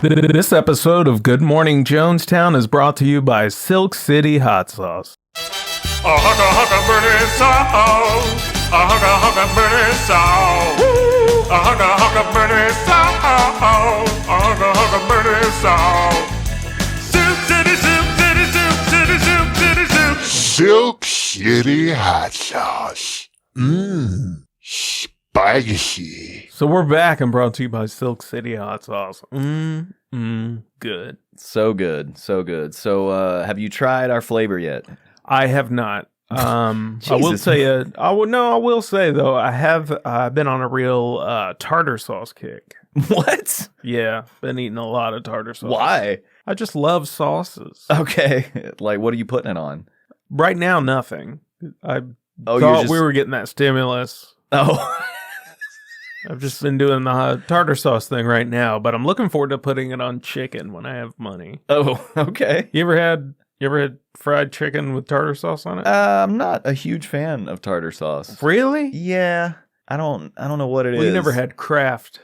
This episode of Good Morning Jonestown is brought to you by Silk City Hot Sauce. A hugga burning sauce. A hugga burning sauce. A hugga burning sauce. A hugga burning sauce. Silk City, Silk City, Silk City, Silk City, Silk. Silk City Hot Sauce. Spicy. So we're back and brought to you by Silk City Hot Sauce. Good. So good, so good. So, have you tried our flavor yet? I have not. I will say I will say though, I have been on a real tartar sauce kick. What? Yeah, been eating a lot of tartar sauce. Why? I just love sauces. Okay, like what are you putting it on? Right now, nothing. I Oh, thought we were getting that stimulus. Oh, I've just been doing the tartar sauce thing right now, but I'm looking forward to putting it on chicken when I have money. oh, okay. You ever had fried chicken with tartar sauce on it? I'm not a huge fan of tartar sauce. Really? Yeah, I don't know what it is. Well, you never had Kraft.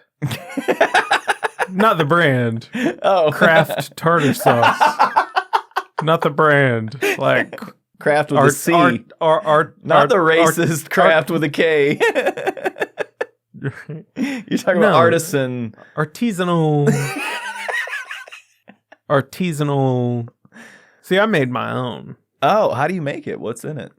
Not the brand. Oh, Kraft tartar sauce. Not the brand. Like Kraft with a C. Not the racist Kraft with a K. You're talking about artisan. Artisanal. See, I made my own. Oh, how do you make it? What's in it?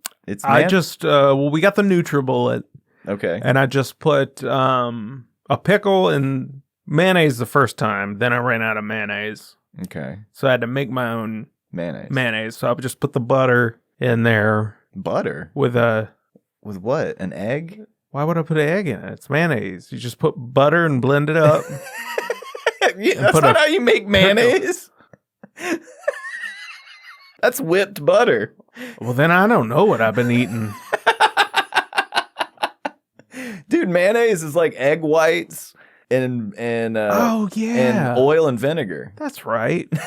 I just, we got the NutriBullet. Okay. And I just put a pickle and mayonnaise the first time. Then I ran out of mayonnaise. Okay. So I had to make my own mayonnaise. So I would just put the butter in there. Butter? With what? An egg? Why would I put an egg in it? It's mayonnaise. You just put butter and blend it up. That's not how you make mayonnaise. That's whipped butter. Well, then I don't know what I've been eating. Dude, mayonnaise is like egg whites and and oil and vinegar. That's right. I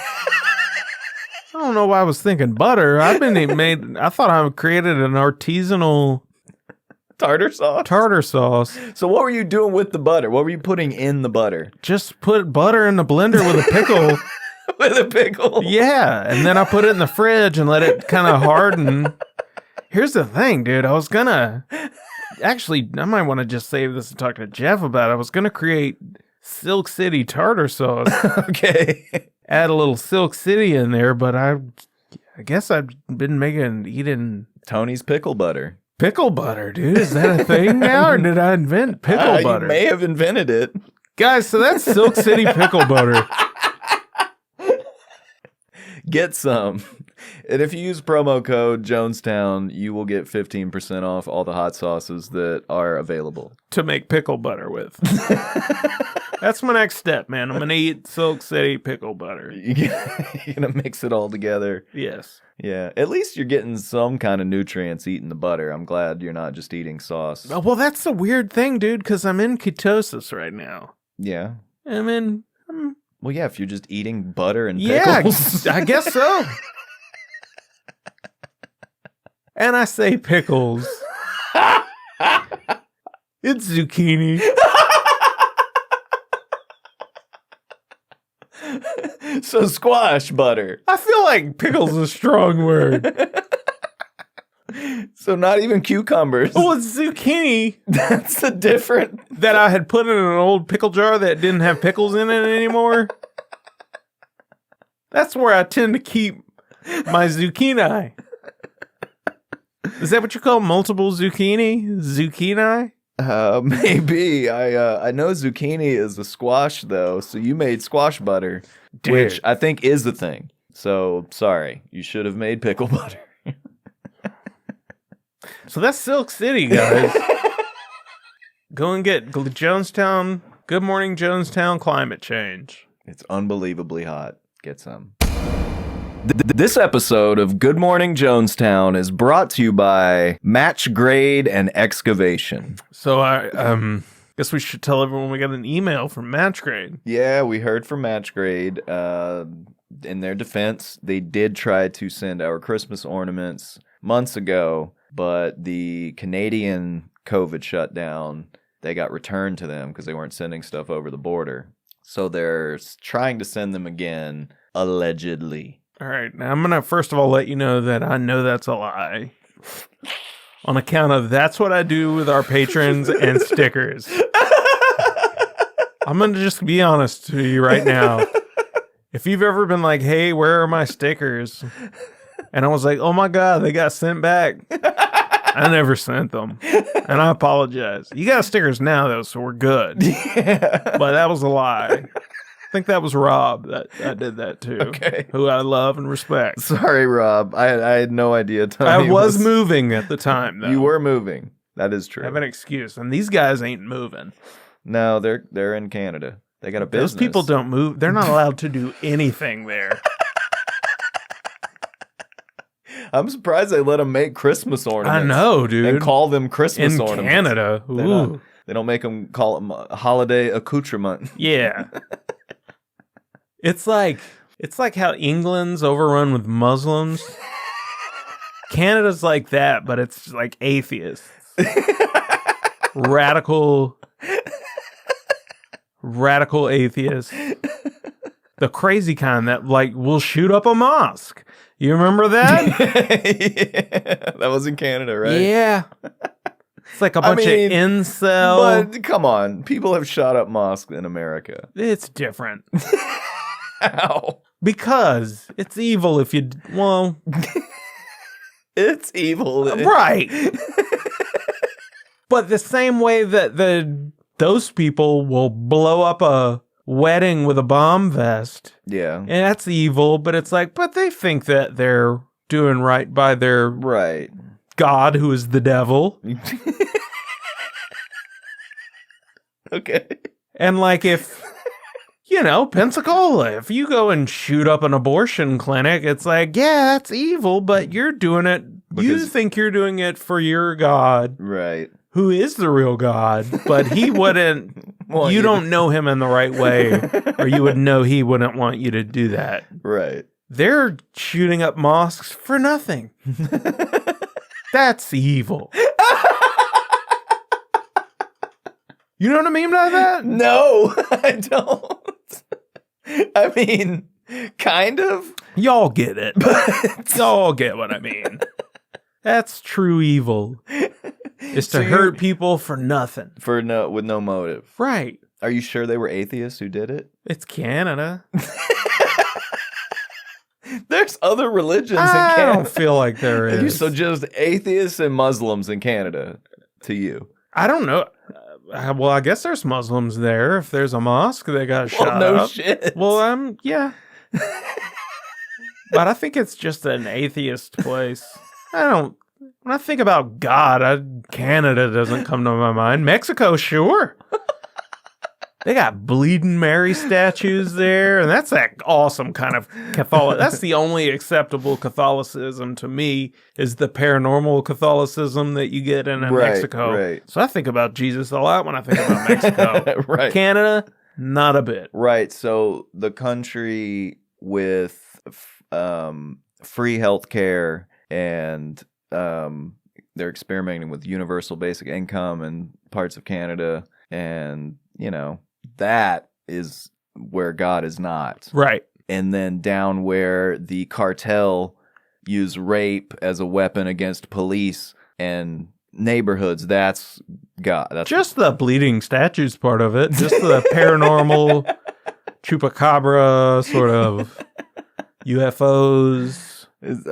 don't know why I was thinking butter. I thought I created an artisanal tartar sauce. So what were you doing with the butter? What were you putting in the butter? Just put butter in the blender with a pickle. With a pickle? Yeah, and then I put it in the fridge and let it kind of harden. Here's the thing, dude. Actually, I might want to just save this and talk to Jeff about it. I was going to create Silk City tartar sauce. Okay. Add a little Silk City in there, but I guess I've been eating Tony's pickle butter. Pickle butter, dude. Is that a thing now, or did I invent pickle butter? You may have invented it. Guys, so that's Silk City pickle butter. Get some. And if you use promo code Jonestown, you will get 15% off all the hot sauces that are available. To make pickle butter with. That's my next step, man. I'm going to eat Silk City pickle butter. You're going to mix it all together. Yes. Yeah. At least you're getting some kind of nutrients eating the butter. I'm glad you're not just eating sauce. Oh, well, that's the weird thing, dude, because I'm in ketosis right now. Yeah. Well, yeah, if you're just eating butter and pickles. Yeah, I guess so. And I say pickles. It's zucchini. So squash butter. I feel like pickles is a strong word. So not even cucumbers. Oh, it's zucchini. That's a different... That I had put in an old pickle jar that didn't have pickles in it anymore. That's where I tend to keep my zucchini. Is that what you call multiple zucchini? Zucchini? Maybe. I know zucchini is a squash, though, so you made squash butter, Dude. Which I think is the thing. So, sorry. You should have made pickle butter. So that's Silk City, guys. Go and get Jonestown. Good Morning Jonestown climate change. It's unbelievably hot. Get some. This episode of Good Morning Jonestown is brought to you by Match Grade and Excavation. So I guess we should tell everyone we got an email from Match Grade. Yeah, we heard from Match Grade. In their defense, they did try to send our Christmas ornaments months ago, but the Canadian COVID shutdown, they got returned to them because they weren't sending stuff over the border. So they're trying to send them again, allegedly. All right. Now I'm going to first of all let you know that I know that's a lie. On account of that's what I do with our patrons and stickers. I'm going to just be honest to you right now. If you've ever been like, hey, where are my stickers? And I was like, oh my God, they got sent back. I never sent them. And I apologize. You got stickers now, though, so we're good. Yeah. But that was a lie. I think that was Rob that did that too. Okay. Who I love and respect. Sorry, Rob. I had no idea. I Tony was moving at the time, though. You were moving. That is true. I have an excuse. And these guys ain't moving. No, they're in Canada. They got a business. Those people don't move. They're not allowed to do anything there. I'm surprised they let them make Christmas ornaments. I know, dude. And call them Christmas in ornaments. Canada. Ooh. They don't make them call them holiday accoutrement. Yeah. It's like how England's overrun with Muslims. Canada's like that, but it's like atheists. Radical atheists. The crazy kind that like will shoot up a mosque. You remember that? Yeah, that was in Canada, right? Yeah. It's like a bunch of incel. But come on, people have shot up mosques in America. It's different. How? Because it's evil if you, well. It's evil. Right. But the same way that those people will blow up a wedding with a bomb vest. Yeah. And that's evil, but it's like, but they think that they're doing right by their right God, who is the devil. Okay. And like if, Pensacola, if you go and shoot up an abortion clinic, it's like, yeah, that's evil, but you're doing it. You think you're doing it for your God. Right. Who is the real God, but he wouldn't, you don't know him in the right way, or you would know he wouldn't want you to do that. Right. They're shooting up mosques for nothing. That's evil. You know what I mean by that? No, I don't. I mean, kind of. Y'all get it. Y'all get what I mean. That's true evil. Is to hurt people for nothing. With no motive. Right. Are you sure they were atheists who did it? It's Canada. There's other religions in Canada. I don't feel like there is. So just atheists and Muslims in Canada to you? I don't know. Well, I guess there's Muslims there. If there's a mosque, they got shot no up. Shit. Well, yeah. But I think it's just an atheist place. When I think about God, Canada doesn't come to my mind. Mexico, sure. They got Bleeding Mary statues there, and that's that awesome kind of Catholic. That's the only acceptable Catholicism to me is the paranormal Catholicism that you get in Mexico. Right. So I think about Jesus a lot when I think about Mexico. Right. Canada, not a bit. Right. So the country with free healthcare and they're experimenting with universal basic income in parts of Canada, and that is where God is not. Right. And then down where the cartel use rape as a weapon against police and neighborhoods, that's God. That's just the bleeding statues part of it. Just the paranormal chupacabra sort of UFOs.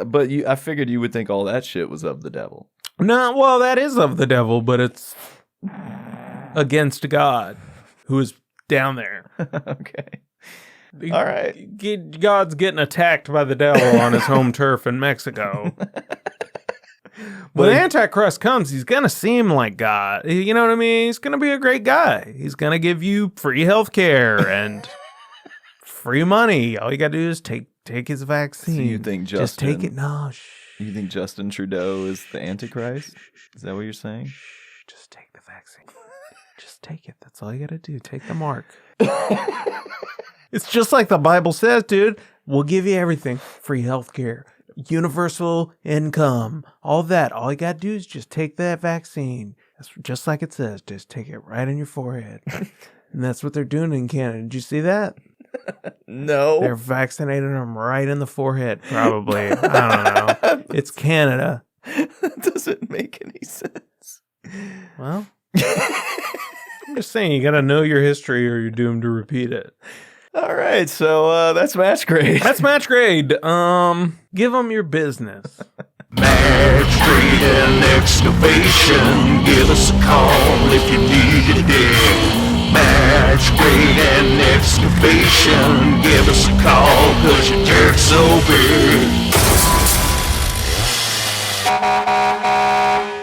But I figured you would think all that shit was of the devil. No, well, that is of the devil, but it's against God, who is down there. Okay. All right. God's getting attacked by the devil on his home turf in Mexico. When the Antichrist comes, he's going to seem like God. You know what I mean? He's going to be a great guy. He's going to give you free health care and free money. All you got to do is take his vaccine. So you think just take it? No, shh. You think Justin Trudeau is the Antichrist? Is that what you're saying? Shh, just take the vaccine. Just take it. That's all you got to do. Take the mark. It's just like the Bible says, dude. We'll give you everything. Free health care, universal income, all that. All you got to do is just take that vaccine. That's just like it says. Just take it right in your forehead. And that's what they're doing in Canada. Did you see that? No. They're vaccinating them right in the forehead, probably. I don't know. It's Canada. That doesn't make any sense. Well, I'm just saying, you got to know your history or you're doomed to repeat it. All right, so that's match grade. That's match grade. Give them your business. Match grade and excavation. Give us a call if you need it there. Match grade and excavation. Give us a call cause your dirt's so big.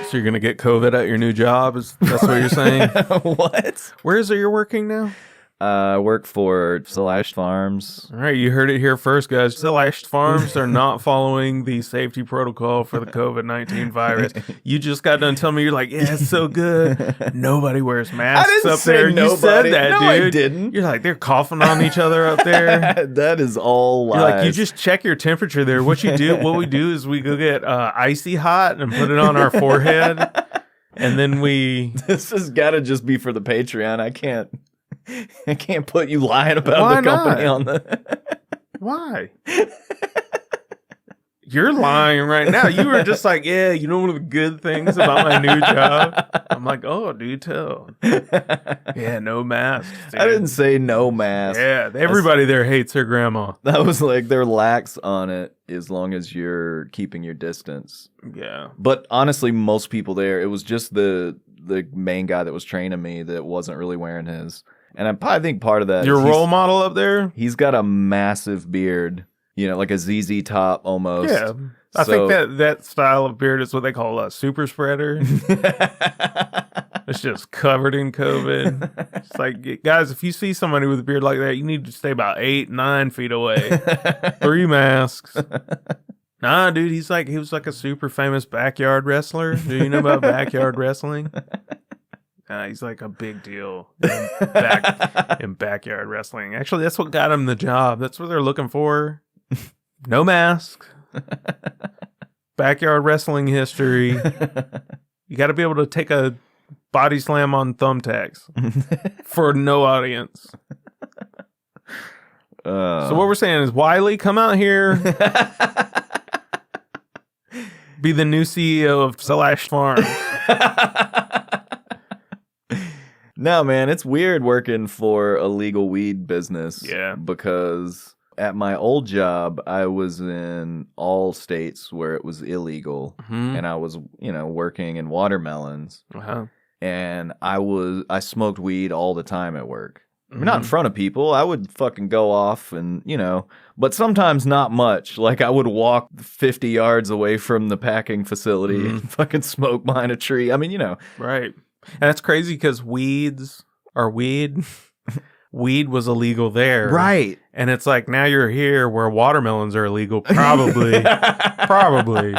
So you're going to get COVID at your new job? That's what you're saying? What? Where is it you're working now? I work for Slash Farms. All right, you heard it here first, guys. Slash Farms are not following the safety protocol for the COVID-19 virus. You just got done telling me, you're like, yeah, it's so good. Nobody wears masks up there. Nobody. You said that, no, dude. I didn't. You're like, they're coughing on each other up there. That is all lies. You're like, you just check your temperature there. What we do is we go get icy hot and put it on our forehead. And then This has got to just be for the Patreon. I can't put you lying about the company on the... Why? You're lying right now. You were just like, yeah, you know one of the good things about my new job? I'm like, oh, do tell. Yeah, no masks. Dude. I didn't say no mask. Yeah, everybody there hates their grandma. That was like, they're lax on it as long as you're keeping your distance. Yeah. But honestly, most people there, it was just the main guy that was training me that wasn't really wearing his. And I think part of that Your is role model up there? he's got a massive beard, like a ZZ Top almost. Yeah. I think that style of beard is what they call a super spreader. It's just covered in COVID. It's like, guys, if you see somebody with a beard like that, you need to stay about 8-9 feet away. 3 masks. Nah, dude, he was like a super famous backyard wrestler. Do you know about backyard wrestling? He's like a big deal in backyard wrestling. Actually, that's what got him the job. That's what they're looking for. No mask. Backyard wrestling history. You got to be able to take a body slam on thumbtacks for no audience. So what we're saying is, Wiley, come out here. Be the new CEO of Slash Farm. No, man, it's weird working for a legal weed business. Yeah. Because at my old job, I was in all states where it was illegal. Mm-hmm. And I was, working in watermelons. Uh-huh. And I smoked weed all the time at work. I mean, not in front of people. I would fucking go off and, but sometimes not much. Like I would walk 50 yards away from the packing facility and fucking smoke behind a tree. I mean, Right. And that's crazy because weed was illegal there. Right. And it's like, now you're here where watermelons are illegal. Probably. Probably.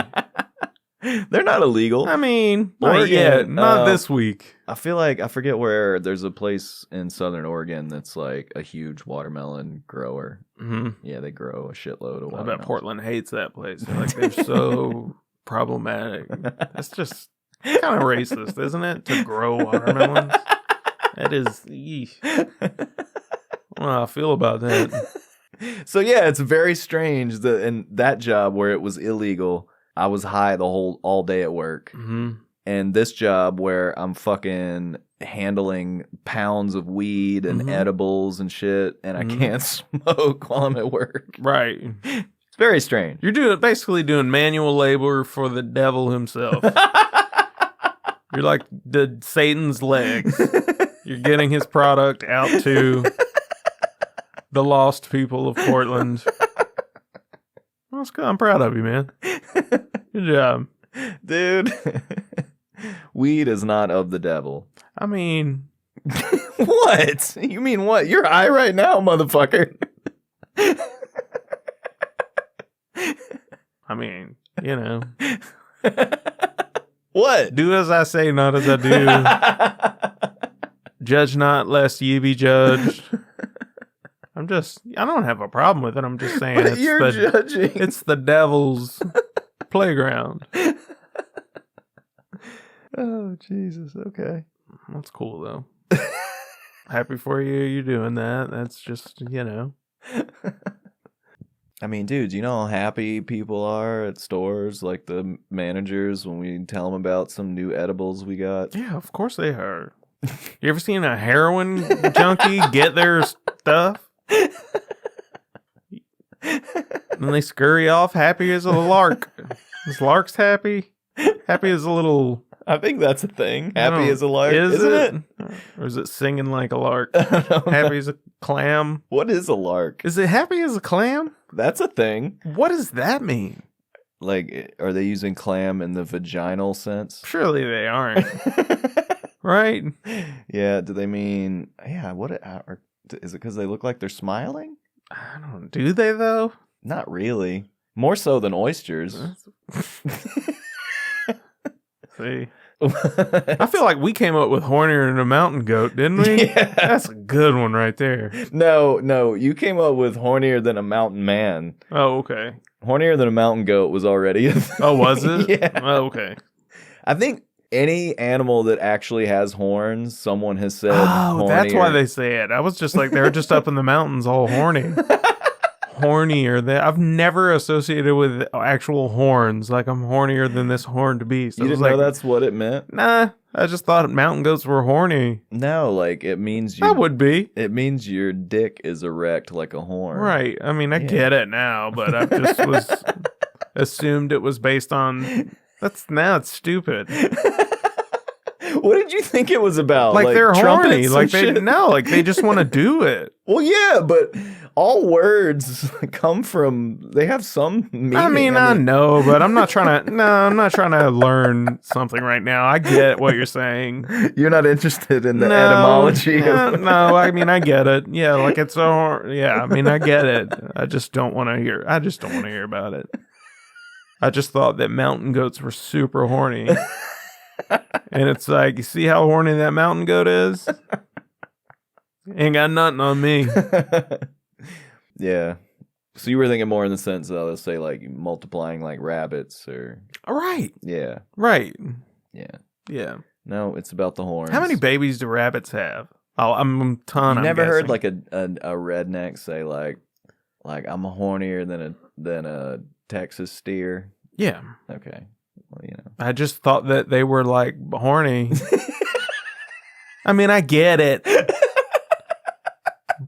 They're not illegal. I mean, not Oregon, yet. Not this week. I feel like, I forget where, there's a place in Southern Oregon that's like a huge watermelon grower. Mm-hmm. Yeah, they grow a shitload of I watermelons. bet Portland hates that place. They're so problematic. That's just kind of racist, isn't it? To grow watermelons. That is. Eesh. I don't know how I feel about that. So yeah, it's very strange that in that job where it was illegal, I was high all day at work. Mm-hmm. And this job where I'm fucking handling pounds of weed and edibles and shit, and I can't smoke while I'm at work. Right. It's very strange. You're basically doing manual labor for the devil himself. You're like Satan's legs. You're getting his product out to the lost people of Portland. Well, that's good. I'm proud of you, man. Good job. Dude. Weed is not of the devil. I mean... What? You mean what? You're high right now, motherfucker. I mean, What? Do as I say, not as I do. Judge not, lest ye be judged. I don't have a problem with it. I'm just saying But you're judging. It's the devil's playground. Oh, Jesus. Okay. That's cool, though. Happy for you. You're doing that. That's just, I mean, dude, you know how happy people are at stores, like the managers, when we tell them about some new edibles we got? Yeah, of course they are. You ever seen a heroin junkie get their stuff? And they scurry off happy as a lark. Is larks happy? Happy as a little... I think that's a thing. Happy as a lark. Isn't it? Or is it singing like a lark? Happy as a clam? What is a lark? Is it happy as a clam? That's a thing. What does that mean? Like, are they using clam in the vaginal sense? Surely they aren't. Right? Yeah, do they mean... Yeah, is it because they look like they're smiling? I don't... Do they, though? Not really. More so than oysters. See? I feel like we came up with hornier than a mountain goat, didn't we? Yeah. That's a good one right there. No, you came up with hornier than a mountain man. Oh, okay. Hornier than a mountain goat was already a thing. Oh, was it? Yeah. Oh, okay. I think any animal that actually has horns, someone has said Oh, that's hornier. why they say it. I was just like, they're just up in the mountains all horny. Hornier than... I've never associated with actual horns. Like, I'm hornier than this horned beast. You didn't know that's what it meant? Nah, I just thought mountain goats were horny. No, like, it means I would be. It means your dick is erect like a horn. Right. I mean, I get it now, but I just was assumed it was based on... Now it's stupid. What did you think it was about? Like they're horny. Like shit? like they just want to do it. Well, yeah, but all words come from. They have some meaning. I mean, I know, but I'm not trying to. No, I'm not trying to learn something right now. I get what you're saying. You're not interested in the etymology. No, I mean, I get it. Yeah, like it's so. Yeah, I mean, I get it. I just don't want to hear. I just don't want to hear about it. I just thought that mountain goats were super horny. And it's like, you see how horny that mountain goat is? Ain't got nothing on me. Yeah. So you were thinking more in the sense that, let's say, like multiplying like rabbits or... Right. Yeah. Right. Yeah. Yeah. No, it's about the horns. How many babies do rabbits have? Oh, I'm a ton. You I'm never heard guessing. like a redneck say like I'm hornier than a Texas steer? Yeah. Okay. Well, you know. I just thought that they were like horny. I mean, I get it.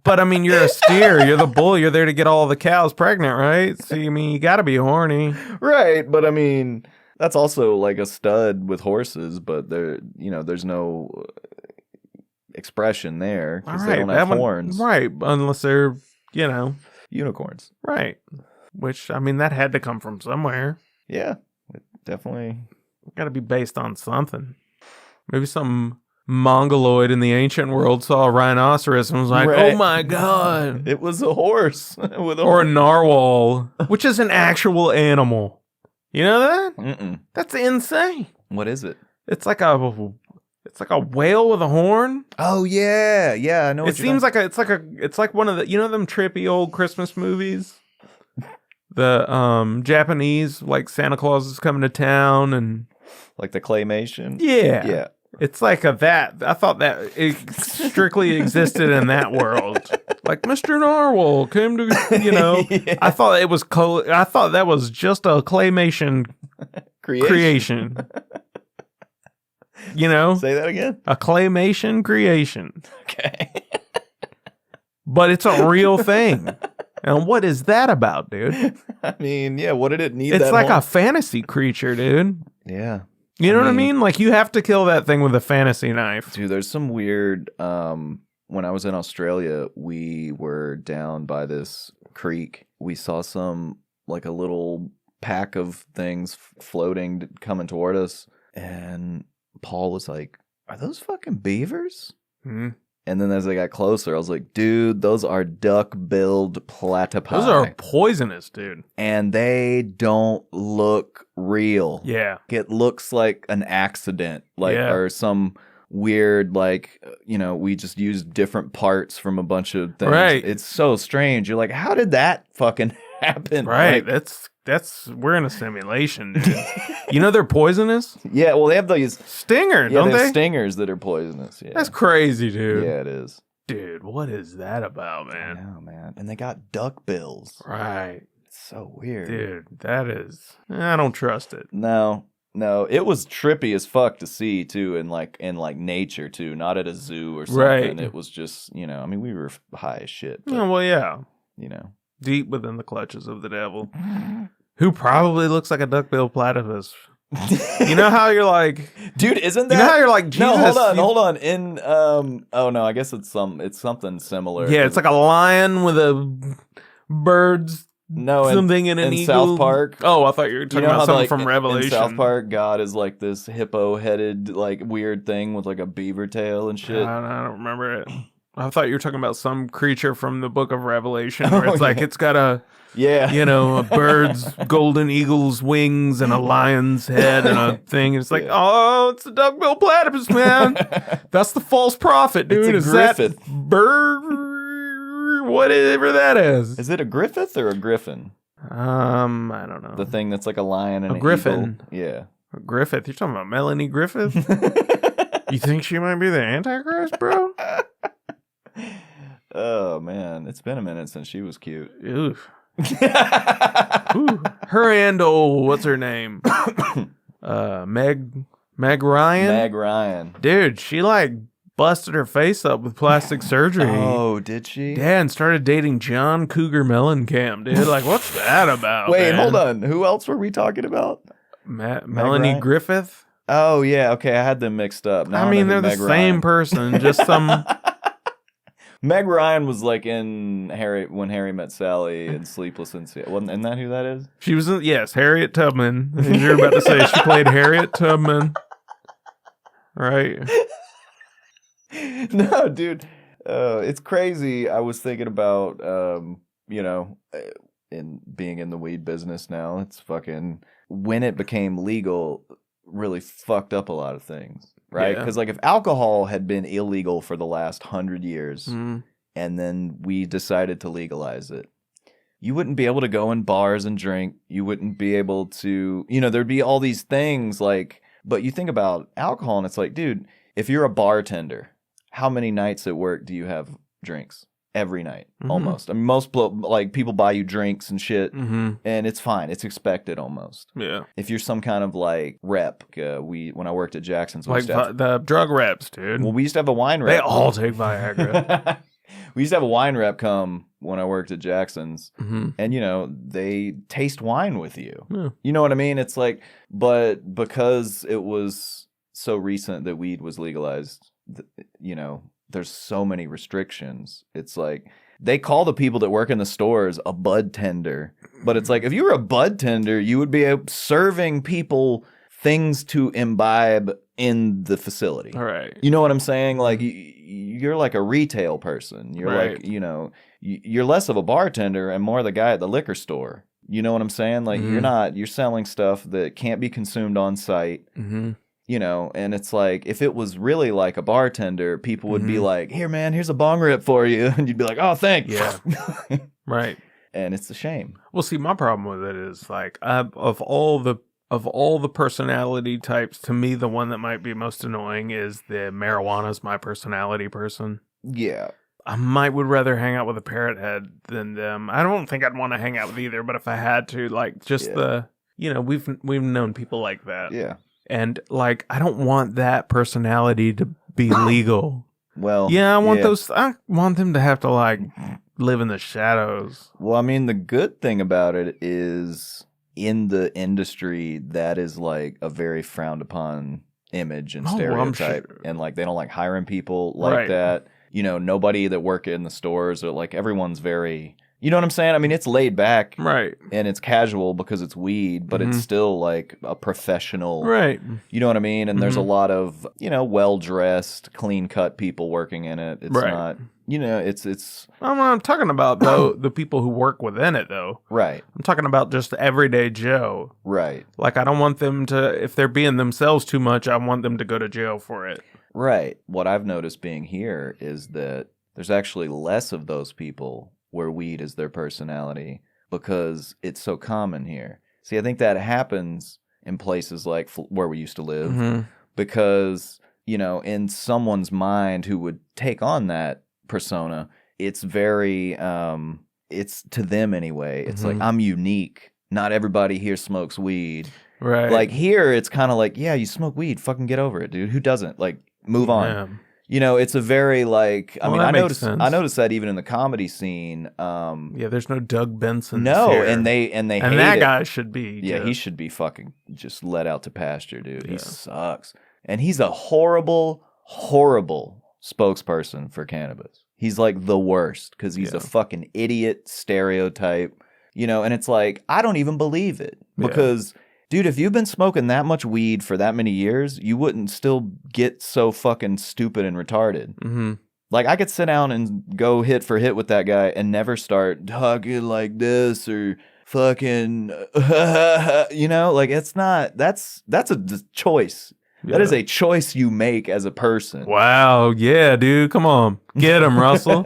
But I mean, you're a steer. You're the bull. You're there to get all the cows pregnant, right? So, I mean, you got to be horny. Right. But I mean, that's also like a stud with horses, but there's no expression there because they don't have horns. Right. Unless they're, unicorns. Right. Which, I mean, that had to come from somewhere. Yeah. It definitely. Got to be based on something. Maybe some mongoloid in the ancient world saw a rhinoceros and was like, right. Oh my God. It was a horse. Or a narwhal, which is an actual animal. You know that? Mm-mm. That's insane. What is it? It's like a whale with a horn. Oh yeah, yeah. I know. It seems like it's like one of the them trippy old Christmas movies. The Japanese, like Santa Claus is coming to town and like the claymation. Yeah, yeah. It's like that. I thought that it strictly existed in that world. Like Mr. Narwhal came to, Yeah. I thought it was. I thought that was just a claymation creation. Say that again. A claymation creation. Okay. But it's a real thing. And what is that about, dude? I mean, yeah. What did it need? It's that like horn? a fantasy creature, dude. Yeah. You know what I mean? Like you have to kill that thing with a fantasy knife. Dude, there's some weird. When I was in Australia, we were down by this creek. We saw like a little pack of things floating, coming toward us, and Paul was like, "Are those fucking beavers?" Mm-hmm. And then as I got closer, I was like, dude, those are duck-billed platypi. Those are poisonous, dude. And they don't look real. Yeah. It looks like an accident, or some weird, we just used different parts from a bunch of things. Right. It's so strange. You're like, how did that fucking happen? Right. We're in a simulation, dude. They're poisonous? Yeah, well, they have these stinger, don't there's they? stingers that are poisonous. Yeah. That's crazy, dude. Yeah, it is. Dude, what is that about, I man? know, man. And they got duck bills. Right. It's so weird. Dude, that is... I don't trust it. No, it was trippy as fuck to see too, in nature too, not at a zoo or something. Right. It was just, I mean, we were high as shit. But, Yeah, well, yeah. Deep within the clutches of the devil. Who probably looks like a duckbill platypus. You know how you're like... Dude, isn't that... You know how you're like, Jesus... No, hold on. In, oh no, I guess it's something similar. Yeah, it's like a lion with a bird's... something in an eagle. South Park. Oh, I thought you were talking about something from Revelation. In South Park, God is like this hippo-headed, like, weird thing with like a beaver tail and shit. I don't remember it. I thought you were talking about some creature from the book of Revelation where it's like it's got a a bird's golden eagle's wings and a lion's head and a thing. It's like, oh, it's a duckbill platypus, man. That's the false prophet, dude. It's a Griffith. That bird, whatever that is. Is it a Griffith or a Griffin? I don't know. The thing that's like a lion and a griffin. Eagle. Yeah. A Griffith. You're talking about Melanie Griffith? You think she might be the Antichrist, bro? Oh man, it's been a minute since she was cute. Oof. Ooh. Her and what's her name? Meg Ryan. Meg Ryan. Dude, she like busted her face up with plastic surgery. Oh, did she? Yeah, and started dating John Cougar Mellencamp, dude. Like, what's that about? Wait, man? hold on. Who else were we talking about? Melanie Ryan? Griffith. Oh yeah, okay. I had them mixed up. Now I mean, they're the same person, just some. Meg Ryan was like in When Harry Met Sally and Sleepless in Seattle. Isn't that who that is? She was, yes, Harriet Tubman. You're about to say she played Harriet Tubman. Right? No, dude. It's crazy. I was thinking about, in being in the weed business now. It's fucking, when it became legal, really fucked up a lot of things. Right? Because like if alcohol had been illegal for the last 100 years and then we decided to legalize it, you wouldn't be able to go in bars and drink. You wouldn't be able to, there'd be all these things like, but you think about alcohol and it's like, dude, if you're a bartender, how many nights at work do you have drinks? Every night, almost. I mean, most people buy you drinks and shit, and it's fine. It's expected almost. Yeah. If you're some kind of like rep, when I worked at Jackson's, like the drug reps, dude. Well, we used to have a wine rep. They all take Viagra. We used to have a wine rep come when I worked at Jackson's, and they taste wine with you. Yeah. You know what I mean? It's like, but because it was so recent that weed was legalized, there's so many restrictions. It's like they call the people that work in the stores a bud tender, but it's like if you were a bud tender, you would be serving people things to imbibe in the facility. All right. You know what I'm saying? Like you're like a retail person. You're like, you're less of a bartender and more the guy at the liquor store. You know what I'm saying? Like you're selling stuff that can't be consumed on site. And it's like, if it was really like a bartender, people would be like, here, man, here's a bong rip for you. And you'd be like, oh, thanks. Yeah. Right. And it's a shame. Well, see, my problem with it is like, of all the personality types, to me, the one that might be most annoying is the marijuana's my personality person. Yeah. I would rather hang out with a parrot head than them. I don't think I'd want to hang out with either, but if I had to, like, just we've known people like that. Yeah. And like, I don't want that personality to be legal. Well, yeah, I want them to have to like live in the shadows. Well, I mean, the good thing about it is in the industry, that is like a very frowned upon image and stereotype. Sure. And like, they don't like hiring people like that. Nobody that work in the stores or like everyone's very, you know what I'm saying? I mean, it's laid back. Right. And it's casual because it's weed, but it's still like a professional. Right. You know what I mean? And there's a lot of, well-dressed, clean-cut people working in it. It's not, it's... I'm not talking about, though, the people who work within it, though. Right. I'm talking about just everyday Joe. Right. Like, I don't want them to, if they're being themselves too much, I want them to go to jail for it. Right. What I've noticed being here is that there's actually less of those people where weed is their personality because it's so common here. See, I think that happens in places like where we used to live because, in someone's mind who would take on that persona. It's very, it's to them anyway. It's like, I'm unique. Not everybody here smokes weed. Right. Like here, it's kind of like, yeah, you smoke weed. Fucking get over it, dude. Who doesn't? Like, move on. Yeah. You know, it's a very like. I Well, mean, that I makes sense. noticed that even in the comedy scene. Yeah, there's no Doug Benson. No, here. and they and hate that it. guy should be. Yeah, just- he should be fucking just let out to pasture, dude. He Yeah. sucks, and he's a horrible, horrible spokesperson for cannabis. He's like the worst because he's Yeah. a fucking idiot stereotype. You know, and it's like I don't even believe it Yeah. because. Dude, if you've been smoking that much weed for that many years, you wouldn't still get so fucking stupid and retarded. Mhm. Like, I could sit down and go hit for hit with that guy and never start talking like this or fucking, you know? Like, it's not, that's choice. That Yeah. is a choice you make as a person. Wow. Yeah, dude. Come on. Get him, Russell.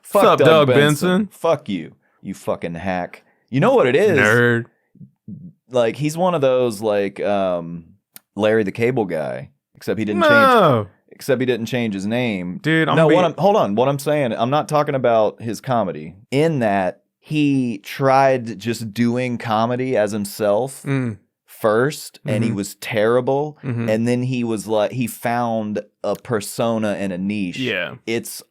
Fuck up, Doug Benson? Fuck you, you fucking hack. You know what it is? Nerd. Like, he's one of those, like, Larry the Cable Guy, except he didn't change. No. Except he didn't change his name. Dude, hold on. What I'm saying, I'm not talking about his comedy. In that, he tried just doing comedy as himself first, and he was terrible. And then he was like, he found a persona and a niche. Yeah. It's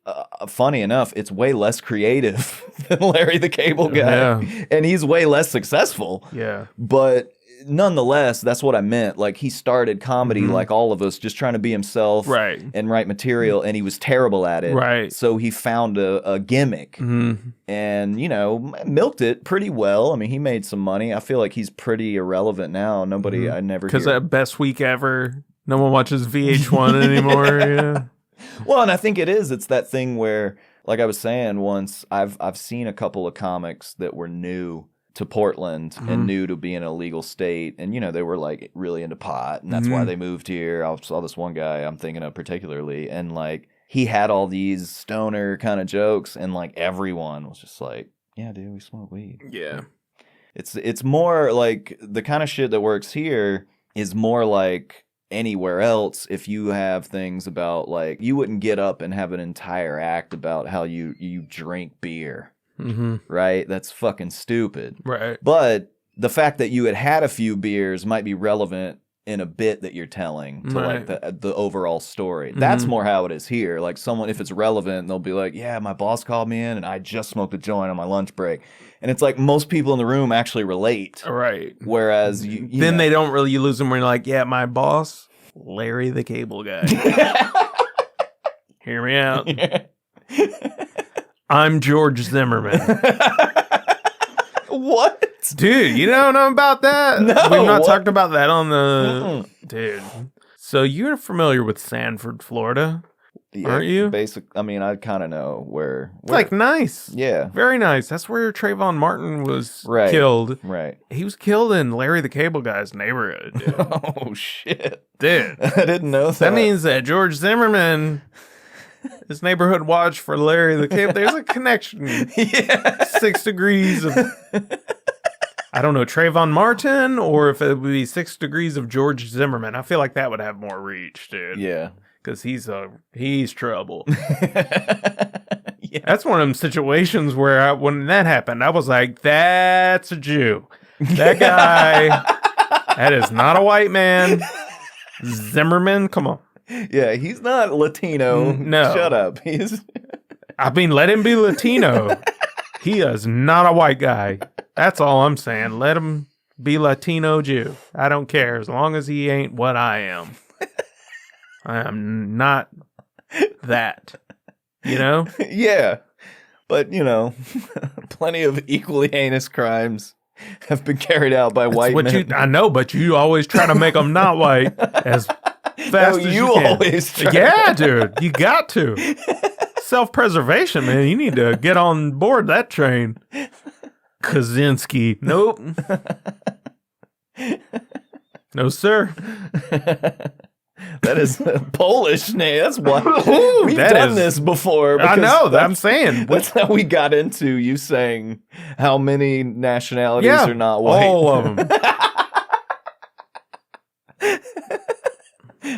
funny enough, it's way less creative than Larry the Cable Guy, and he's way less successful. Yeah. But nonetheless, that's what I meant. Like, he started comedy like all of us, just trying to be himself Right. and write material, and he was terrible at it. Right. So he found a gimmick and, you know, milked it pretty well. I mean, he made some money. I feel like he's pretty irrelevant now. Nobody, I never Because hear. that best week ever, no one watches VH1 anymore. Yeah. Well, and I think it is. It's that thing where, like I was saying once, I've seen a couple of comics that were new to Portland and new to being a legal state, and you know they were like really into pot, and that's why they moved here. I saw this one guy I'm thinking of particularly, and like he had all these stoner kind of jokes, and like everyone was just like, "Yeah, dude, we smoke weed." Yeah. It's more like the kind of shit that works here is more like anywhere else. If you have things about like you wouldn't get up and have an entire act about how you drink beer. Right? That's fucking stupid. Right. But the fact that you had a few beers might be relevant in a bit that you're telling to like the overall story. That's more how it is here. Like someone, if it's relevant, they'll be like, yeah, my boss called me in and I just smoked a joint on my lunch break. And it's like most people in the room actually relate. Right. Whereas you then know, they don't really, you lose them when you're like, yeah, my boss, Larry the Cable Guy. Hear me out. I'm George Zimmerman. What? Dude, you don't know about that? No, We've not what? talked about that on the... Dude. So you're familiar with Sanford, Florida, aren't you? I mean, I kind of know where. It's like nice. Yeah. Very nice. That's where Trayvon Martin was Right. killed. Right. He was killed in Larry the Cable Guy's neighborhood, dude. Oh, shit. Dude. I didn't know that. That means that George Zimmerman, his neighborhood watch for Larry the Cable, there's a connection. Yeah. 6 degrees of, I don't know, Trayvon Martin, or if it would be 6 degrees of George Zimmerman. I feel like that would have more reach, dude. Yeah. Because he's trouble. Yeah. That's one of them situations where when that happened, I was like, that's a Jew. That guy, that is not a white man. Zimmerman, come on. Yeah, he's not Latino. No. Shut up. He's I mean, let him be Latino. He is not a white guy. That's all I'm saying. Let him be Latino Jew. I don't care as long as he ain't what I am. I am not that. You know? Yeah. But, you know, plenty of equally heinous crimes have been carried out by white men. I know, but you always try to make them not white as fast as you can. always try. Yeah, dude. You got to. Self-preservation, man. You need to get on board that train. Kaczynski. Nope. No, sir. That is a Polish name. That's why we've that done is- this before. I because know. I'm that's- saying. That's how we got into you saying how many nationalities are not white. all of them.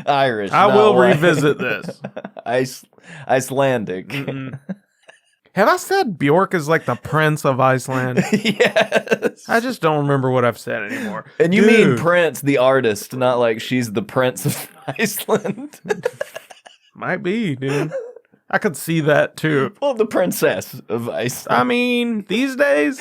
Irish. I not will white. revisit this. Icelandic. Mm-mm. Have I said Bjork is like the Prince of Iceland? Yes. I just don't remember what I've said anymore. And you Dude. mean Prince, the artist, not like she's the Prince of Iceland. Might be, dude. I could see that too. Well, the princess of Iceland. I mean, these days,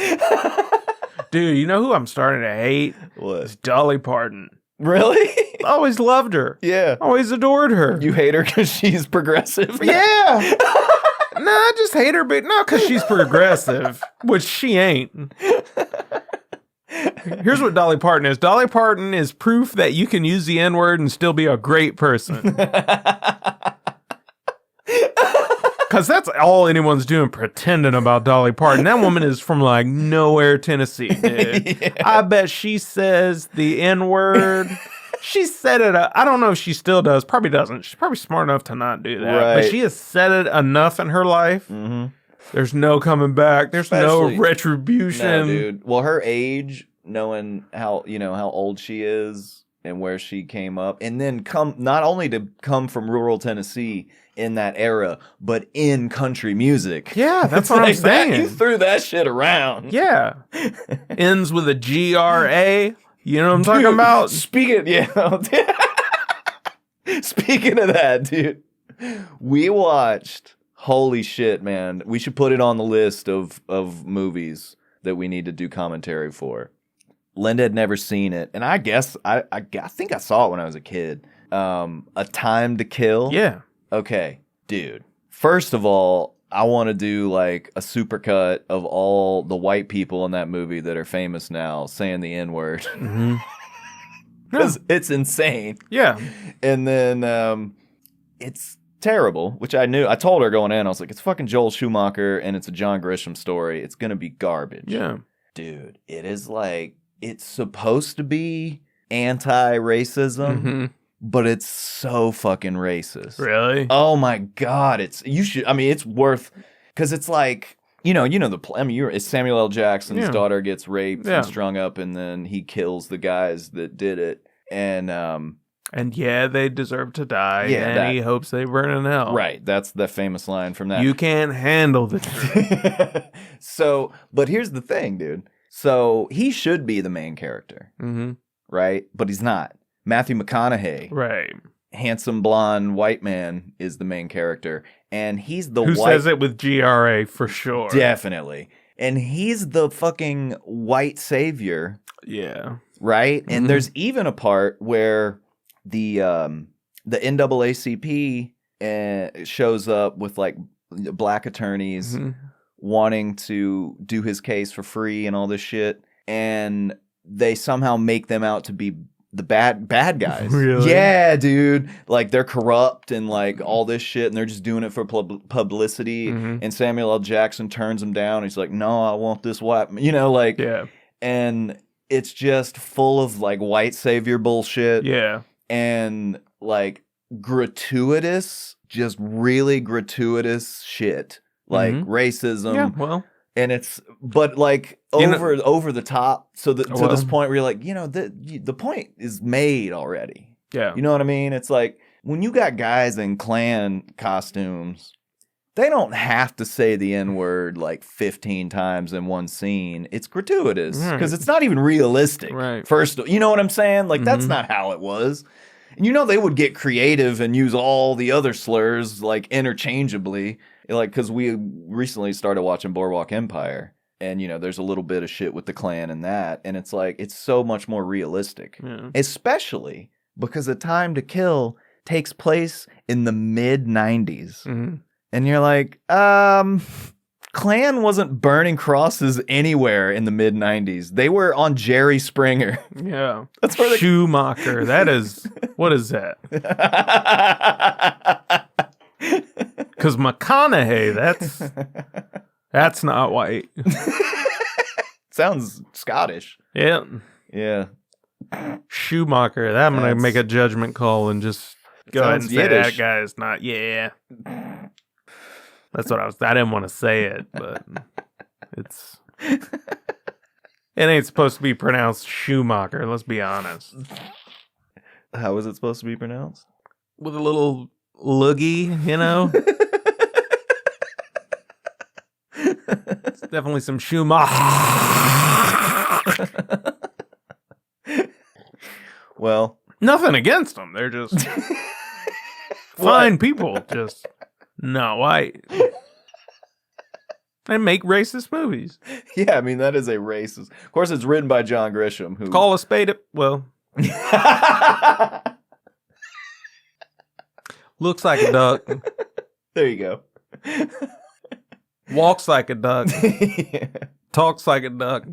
dude, you know who I'm starting to hate? What? It's Dolly Parton. Really? Always loved her. Yeah. Always adored her. You hate her because she's progressive? Yeah. No, I just hate her, but not because she's progressive, which she ain't. Here's what Dolly Parton is. Dolly Parton is proof that you can use the N-word and still be a great person. Because that's all anyone's doing, pretending about Dolly Parton. That woman is from like nowhere, Tennessee, dude. Yeah. I bet she says the N-word. She said it. I don't know if she still does. Probably doesn't. She's probably smart enough to not do that. Right. But she has said it enough in her life. Mm-hmm. There's no coming back. There's Especially- no retribution. No, dude. Well, her age, knowing how old she is and where she came up, and then not only to come from rural Tennessee in that era, but in country music. Yeah, that's It's what I'm like that, saying. you threw that shit around. Yeah. Ends with a GRA. You know what I'm talking Dude, about? Speaking of that, dude, we watched. Holy shit, man! We should put it on the list of movies that we need to do commentary for. Linda had never seen it, and I guess I think I saw it when I was a kid. A Time to Kill. Yeah. Okay, dude. First of all, I want to do like a supercut of all the white people in that movie that are famous now saying the N-word. Mm-hmm. Because it's insane. Yeah. And then it's terrible, which I knew. I told her going in, I was like, it's fucking Joel Schumacher and it's a John Grisham story. It's going to be garbage. Yeah. Dude, it is like, it's supposed to be anti-racism, Mm-hmm. but it's so fucking racist. Really? Oh my God. It's worth, because it's like, it's Samuel L. Jackson's Yeah. daughter gets raped Yeah. and strung up, and then he kills the guys that did it. And, And yeah, they deserve to die. Yeah, and that- he hopes they burn in hell. right. That's the famous line from that. You can't handle the truth. So, but here's the thing, dude. So he should be the main character, Mm-hmm. right? But he's not. Matthew McConaughey, Right. handsome blonde white man, is the main character, and he's the Who white. says it with GRA for sure? Definitely, and he's the fucking white savior, Yeah. right? Mhm. And there's even a part where the NAACP shows up with like black attorneys Mhm. wanting to do his case for free and all this shit, and they somehow make them out to be the bad guys. Really? Yeah, dude. Like they're corrupt and like all this shit, and they're just doing it for publicity. Mhm. And Samuel L. Jackson turns him down. He's like, "No, I want this white," like, Yeah. and it's just full of like white savior bullshit Yeah. and like gratuitous, just really gratuitous shit, like Mhm. racism. Yeah. Well. And it's, but like You know- over the top, so that to Well- this point where you're like, the point is made already. Yeah. You know what I mean? It's like when you got guys in Klan costumes, they don't have to say the N-word like 15 times in one scene. It's gratuitous Right. because it's not even realistic. Right. First, you know what I'm saying? Like that's Mhm. not how it was. And they would get creative and use all the other slurs like interchangeably. Like, because we recently started watching Boardwalk Empire, and there's a little bit of shit with the Klan and that, and it's like it's so much more realistic, Yeah. especially because A Time to Kill takes place in the mid '90s, Mm-hmm. and you're like, Klan wasn't burning crosses anywhere in the mid '90s. They were on Jerry Springer. Yeah. That's where Schumacher. That is, what is that? Because McConaughey, that's not white. Sounds Scottish. Yeah. Yeah. Schumacher. That I'm going to That's- make a judgment call and just go ahead and Sounds say that Yiddish. guy is not. Yeah. That's what I didn't want to say it, but it ain't supposed to be pronounced Schumacher. Let's be honest. How is it supposed to be pronounced? With a little loogie, you know? It's definitely some Schumacher. Well, Nothing against them. They're just fine people. Just not white. They make racist movies. yeah, I mean, that is a racist. Of course, it's written by John Grisham, who... Call a spade. Well, looks like a duck. There you go. Walks like a duck. Yeah. Talks like a duck.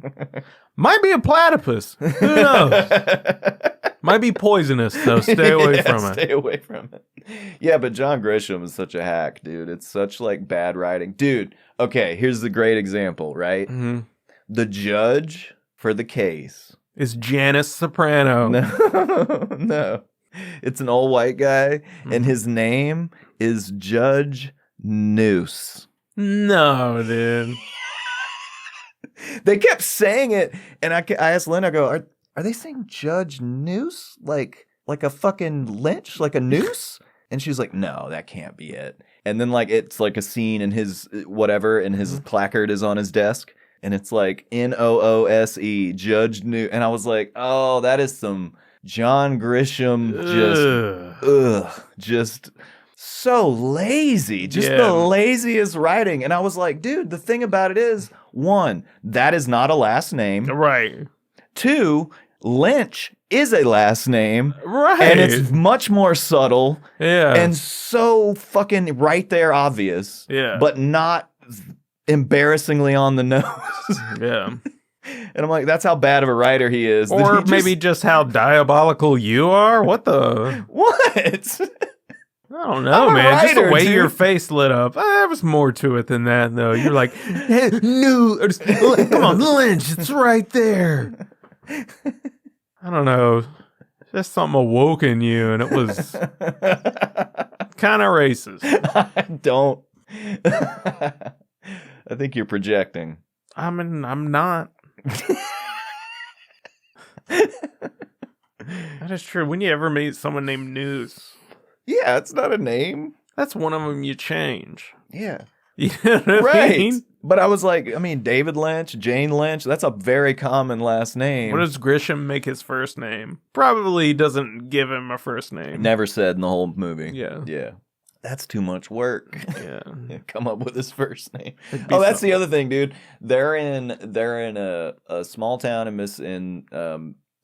Might be a platypus. Who knows? Might be poisonous, so stay away from it. Stay away from it. Yeah, but John Grisham is such a hack, dude. It's such like bad writing. Dude, okay, here's the great example, right? Mm-hmm. The judge for the case. Is Janice Soprano. No. It's an old white guy, and his name is Judge Noose. No, dude. They kept saying it, and I asked Lynn, I go, are they saying Judge Noose? Like a fucking lynch? Like a noose? And she's like, no, that can't be it. And then like it's like a scene in his whatever, and his placard is on his desk, and it's like Noose, Judge Noose. And I was like, oh, that is some John Grisham just so lazy. Just the laziest writing. And I was like, dude, the thing about it is, one, that is not a last name. Right. Two, Lynch is a last name. Right. And it's much more subtle. Yeah. And so fucking right there obvious. Yeah. But not embarrassingly on the nose. Yeah. And I'm like, that's how bad of a writer he is. Or maybe just how diabolical you are. What the? What? I don't know, I'm a man. Just the writer, way dude. your face lit up. There was more to it than that, though. You're like, hey, no, come on, Lynch, it's right there. I don't know. Just something awoke in you, and it was kind of racist. I don't. I think you're projecting. I'm not. That is true. When you ever meet someone named Noose, Yeah, it's not a name. that's one of them you change. Yeah. You know what I Right. mean? But I was like, I mean, David Lynch, Jane Lynch, that's a very common last name. What does Grisham make his first name? Probably doesn't give him a first name. Never said in the whole movie. Yeah. Yeah. That's too much work. Yeah. Come up with his first name. It'd be Oh, that's something. the other thing, dude. They're in a small town in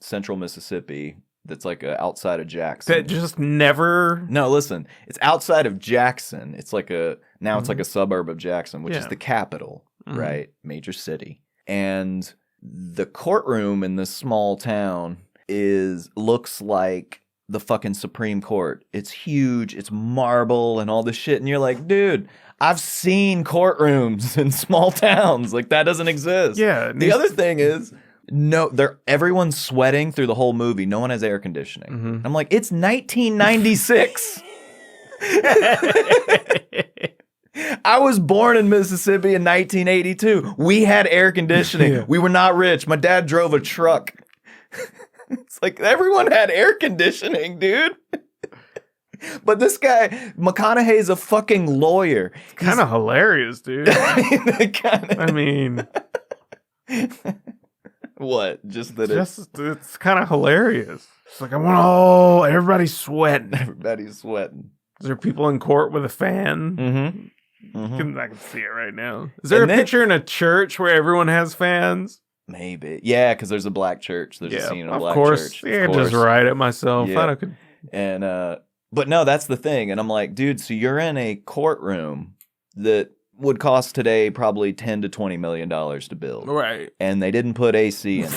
central Mississippi that's like outside of Jackson. That just never. No, listen. It's outside of Jackson. It's like it's like a suburb of Jackson, which is Yeah. the capital, Mhm. right? Major city. And the courtroom in this small town looks like the fucking Supreme Court. It's huge. It's marble and all this shit. And you're like, dude, I've seen courtrooms in small towns. Like, that doesn't exist. Yeah. The other thing is, no, everyone's sweating through the whole movie. No one has air conditioning. Mhm. I'm like, it's 1996. I was born in Mississippi in 1982. We had air conditioning. Yeah. We were not rich. My dad drove a truck. It's like everyone had air conditioning, dude. But this guy, McConaughey's a fucking lawyer. Kind of hilarious, dude. I mean, What? Just that it's kind of hilarious. It's like, everybody's sweating. everybody's sweating. Is there people in court with a fan? Mm-hmm. I can see it right now. Is there And a then- picture in a church where everyone has fans? Maybe. Yeah, because there's a black church. There's a scene in a of black course. church. Yeah, Of just course. write it myself. Yeah. I could. And but no, that's the thing. And I'm like, dude, so you're in a courtroom that would cost today probably $10 to $20 million to build. Right. And they didn't put AC in it.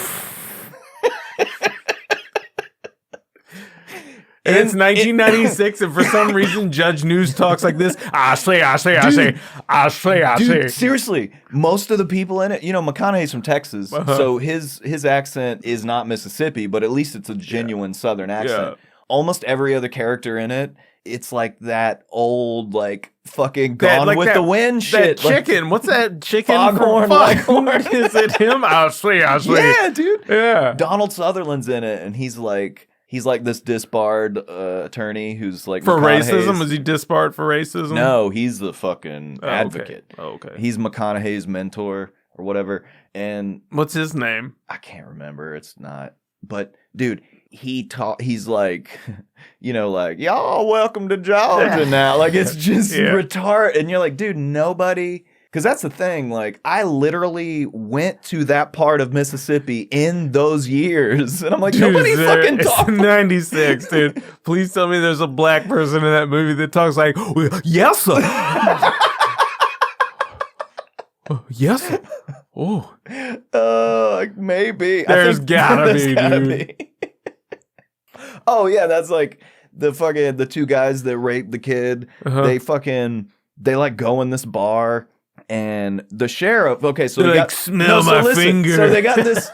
And it's 1996, and for some reason, Judge News talks like this. I say. Dude, seriously, most of the people in it, McConaughey's from Texas, so his accent is not Mississippi, but at least it's a genuine Southern accent. Yeah. Almost every other character in it, it's like that old, like, fucking Gone with the Wind shit. That chicken. What's that chicken? Foghorn Leghorn. Is it him? I say. Yeah, dude. Yeah. Donald Sutherland's in it, and he's like, He's like this disbarred attorney who's like For McConaughey's- racism? Was he disbarred for racism? No, he's the fucking Oh, advocate. Okay. Oh, okay. He's McConaughey's mentor or whatever. And What's his name? I can't remember. It's not. But dude, he's like, you know, like, y'all welcome to Georgia now. Like it's just retarded. And you're like, dude, nobody. Because that's the thing. Like, I literally went to that part of Mississippi in those years. And I'm like, nobody fucking talks. It's 96, dude. Please tell me there's a black person in that movie that talks like, yes, sir. Yes, sir. Oh. Maybe. There's gotta be, dude. Oh, yeah. That's like the two guys that raped the kid. Uh-huh. They like go in this bar. And the sheriff, okay, so They're they like, got smell my finger. So they got this.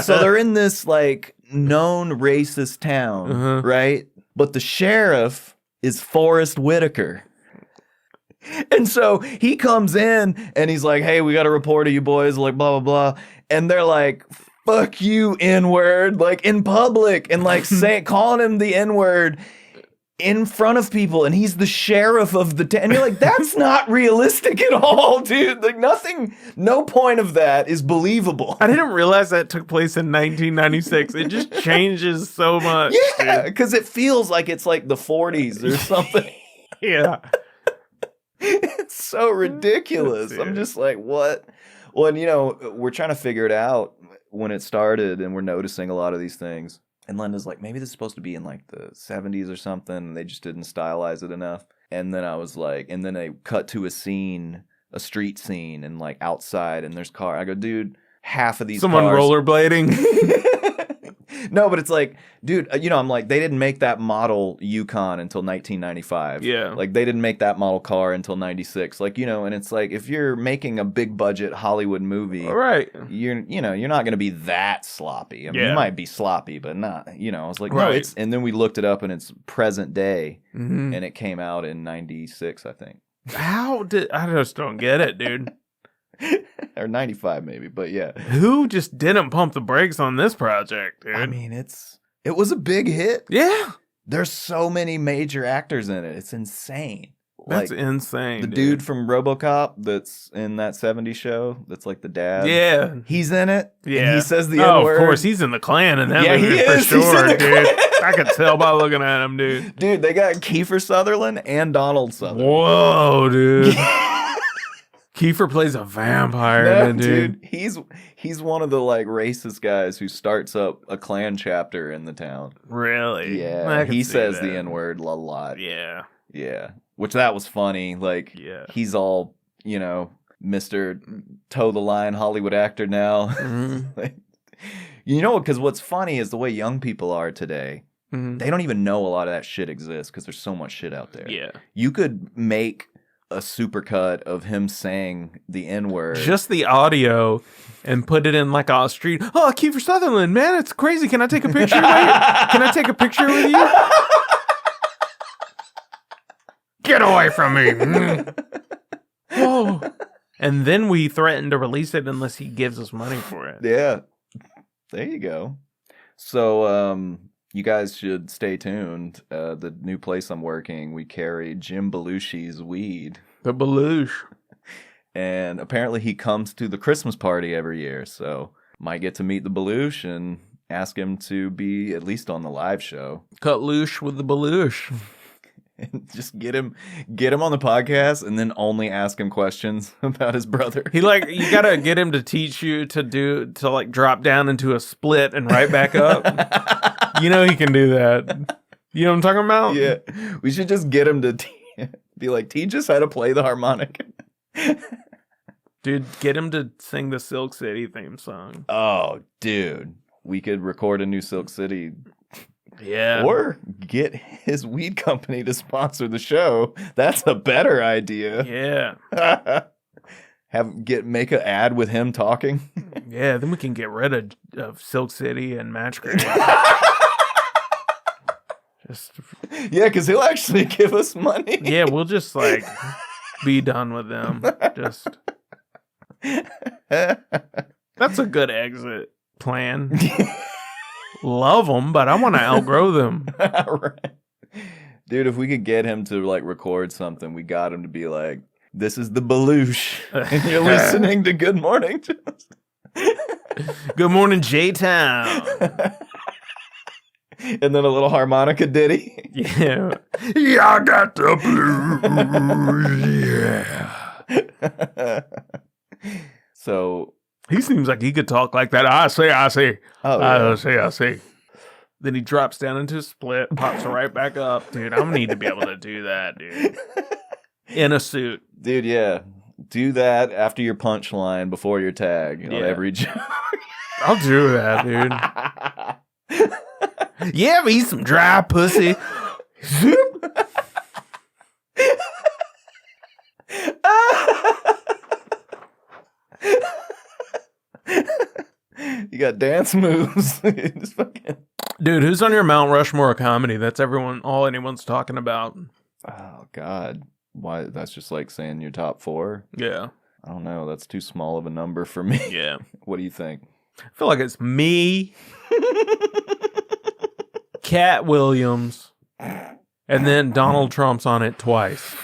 So they're in this like known racist town, right? But the sheriff is Forrest Whitaker, and so he comes in and he's like, "Hey, we got a report of you boys," like blah blah blah, and they're like, "Fuck you, N-word," like in public, and like calling him the N-word. In front of people, and he's the sheriff of the town. And you're like, that's not realistic at all, dude. Like no point of that is believable. I didn't realize that took place in 1996. It just changes so much. Yeah, because it feels like it's like the 40s or something. Yeah. It's so ridiculous. I'm just like, what? Well, and, you know, we're trying to figure it out when it started, and we're noticing a lot of these things. And Linda's like, maybe this is supposed to be in like the 70s or something. And they just didn't stylize it enough. And then I was like, and then they cut to a street scene, and like outside, and there's car. I go, dude, half of these Someone cars. rollerblading. No, but it's like, dude, you know, I'm like, they didn't make that model Yukon until 1995. Yeah. Like, they didn't make that model car until 96. Like, you know, and it's like, if you're making a big budget Hollywood movie, All right. you're not going to be that sloppy. I mean, you might be sloppy, but not, you know, I was like, no, Right. and then we looked it up, and it's present day, Mm-hmm. and it came out in 96, I think. I just don't get it, dude. Or 95 maybe, but yeah. Who just didn't pump the brakes on this project, dude? I mean, it was a big hit. Yeah. There's so many major actors in it. It's insane. That's like, insane. The dude from RoboCop that's in that 70s show, that's like the dad. Yeah. He's in it. Yeah. And he says the Oh, N-word. of course. He's in the Klan in that movie he for is. He's in sure, the dude. Klan. I could tell by looking at him, dude. Dude, they got Kiefer Sutherland and Donald Sutherland. Whoa, dude. Kiefer plays a vampire, No, dude. He's one of the like racist guys who starts up a Klan chapter in the town. Really? Yeah. I could He see says that. the N-word a lot. Yeah. Yeah. Which that was funny. Like, Yeah. he's all, you know, Mr. Toe the Line Hollywood actor now. Mhm. Like, you know, because what's funny is the way young people are today. Mhm. They don't even know a lot of that shit exists because there's so much shit out there. Yeah. You could make a supercut of him saying the N-word. Just the audio and put it in like a street. Oh, Kiefer Sutherland, man, it's crazy. Can I take a picture? Can I take a picture with you? Get away from me. Whoa. And then we threaten to release it unless he gives us money for it. Yeah. There you go. So, you guys should stay tuned. The new place I'm working, we carry Jim Belushi's weed. The Belush. And apparently he comes to the Christmas party every year. So might get to meet the Belush and ask him to be at least on the live show. Cut loose with the Belush. And just get him on the podcast and then only ask him questions about his brother. You gotta get him to teach you to like drop down into a split and right back up. You know he can do that. You know what I'm talking about? Yeah. We should just get him to be like, teach us how to play the harmonica. Dude, get him to sing the Silk City theme song. Oh, dude. We could record a new Silk City. Yeah. Or get his weed company to sponsor the show. That's a better idea. Yeah. Make an ad with him talking. Yeah, then we can get rid of Silk City and Match Grade. Yeah, because he'll actually give us money. Yeah, we'll just like be done with them. Just that's a good exit plan. love them, but I want to outgrow them. Right. Dude, if we could get him to like record something, we got him to be like, "This is the Belush, and you're listening to Good Morning." Good morning, J-Town. And then a little harmonica ditty. Yeah. Yeah, I got the blues. Yeah. So He seems like he could talk like that. I see. Oh, yeah. I see. Then he drops down into a split, pops right back up. Dude, I'm gonna need to be able to do that, dude. In a suit. Dude, yeah. Do that after your punchline, before your tag, on every joke. I'll do that, dude. Yeah, but eat some dry pussy. You got dance moves. Just fucking... Dude, who's on your Mount Rushmore of comedy? That's all anyone's talking about. Oh, God. Why? That's just like saying your top 4? Yeah. I don't know. That's too small of a number for me. Yeah. What do you think? I feel like it's me, Cat Williams, and then Donald Trump's on it twice.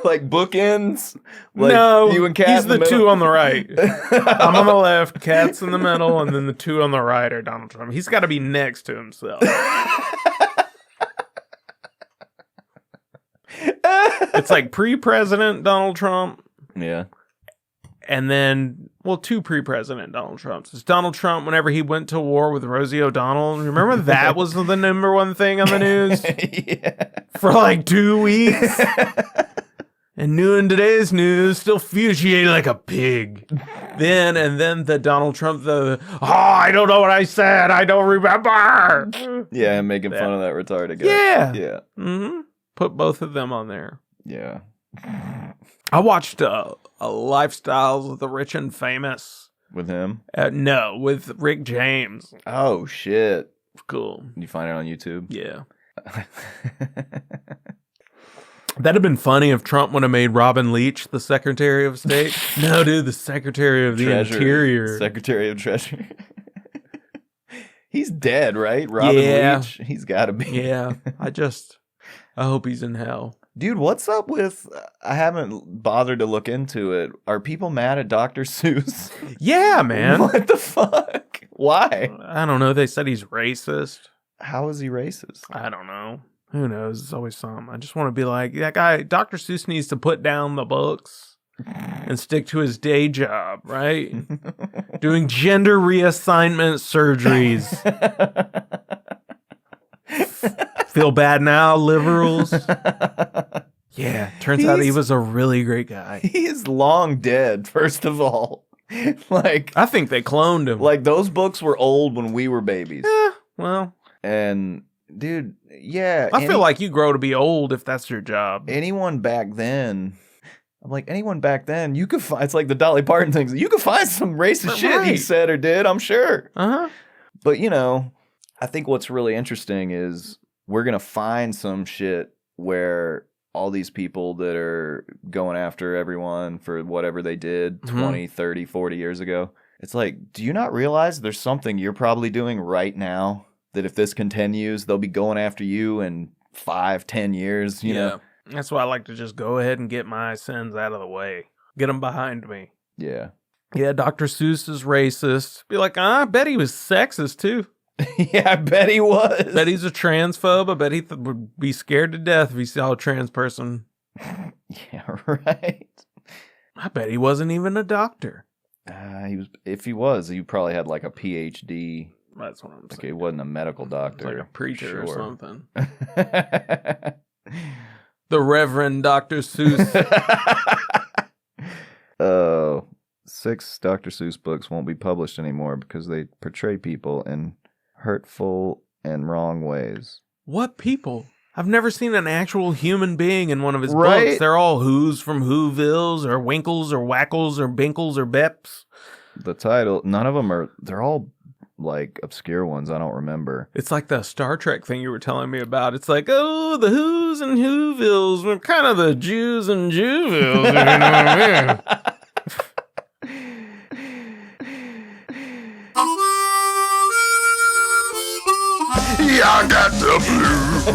Like bookends? Like no, you and Cat he's in the middle? two on the right. I'm on the left, Cat's in the middle, and then the two on the right are Donald Trump. He's got to be next to himself. It's like pre-president Donald Trump. Yeah. And then, well, two pre-president Donald Trumps. It's Donald Trump whenever he went to war with Rosie O'Donnell. Remember that was the number one thing on the news? Yeah. For like 2 weeks. And new in today's news, still fugiated like a pig. And then the Donald Trump, I don't know what I said. I don't remember. Yeah, and making fun of that retarded guy. Yeah. Yeah. Mm-hmm. Put both of them on there. Yeah. I watched a Lifestyles of the Rich and Famous. With him? No, with Rick James. Oh, shit. Cool. You find it on YouTube? Yeah. That'd have been funny if Trump would have made Robin Leach the Secretary of State. No, dude, the Secretary of the Interior. Secretary of Treasury. He's dead, right? Robin Leach? He's got to be. Yeah. I hope he's in hell. Dude, what's up with... I haven't bothered to look into it. Are people mad at Dr. Seuss? Yeah, man. What the fuck? Why? I don't know. They said he's racist. How is he racist? I don't know. Who knows? It's always something. I just want to be like, that guy, Dr. Seuss needs to put down the books and stick to his day job, right? Doing gender reassignment surgeries. Feel bad now, liberals? Yeah, turns out he was a really great guy. He is long dead, first of all. Like, I think they cloned him. Like, those books were old when we were babies. Well. And, dude, yeah. I feel like you grow to be old if that's your job. Anyone back then... I'm like, anyone back then, you could find... It's like the Dolly Parton things. You could find some racist shit he said or did, I'm sure. Uh-huh. But, you know, I think what's really interesting is we're going to find some shit where all these people that are going after everyone for whatever they did 20, 30, 40 years ago. It's like, do you not realize there's something you're probably doing right now that if this continues, they'll be going after you in 5, 10 years, you know? That's why I like to just go ahead and get my sins out of the way. Get them behind me. Yeah. Yeah, Dr. Seuss is racist. Be like, I bet he was sexist, too. Yeah, I bet he was. Bet he's a transphobe. I bet he would be scared to death if he saw a trans person. Yeah, right. I bet he wasn't even a doctor. He was. If he was, he probably had like a PhD. That's what I'm saying. Like he wasn't a medical doctor. Like a preacher or something. The Reverend Dr. Seuss. 6 Dr. Seuss books won't be published anymore because they portray people in hurtful and wrong ways. What people? I've never seen an actual human being in one of his books. They're all Who's from Whovilles or Winkles or Wackles or Binkles or Beps. The title, none of them are, they're all like obscure ones I don't remember. It's like the Star Trek thing you were telling me about. It's like, oh, the Who's and Whovilles were kind of the Jews and Jewvilles. You know what I mean? I got the blues.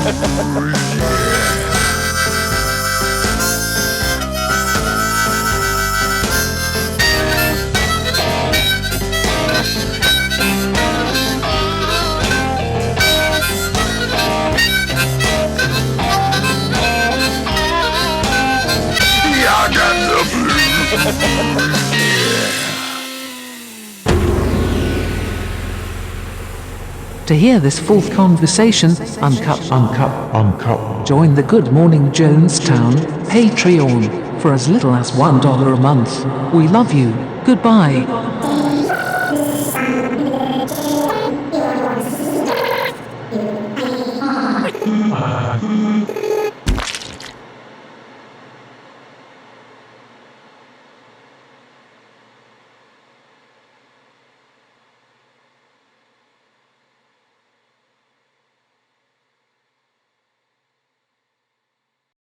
Yeah, I got the blues. To hear this full conversation, uncut, join the Good Morning Jonestown Patreon for as little as $1 a month. We love you. Goodbye.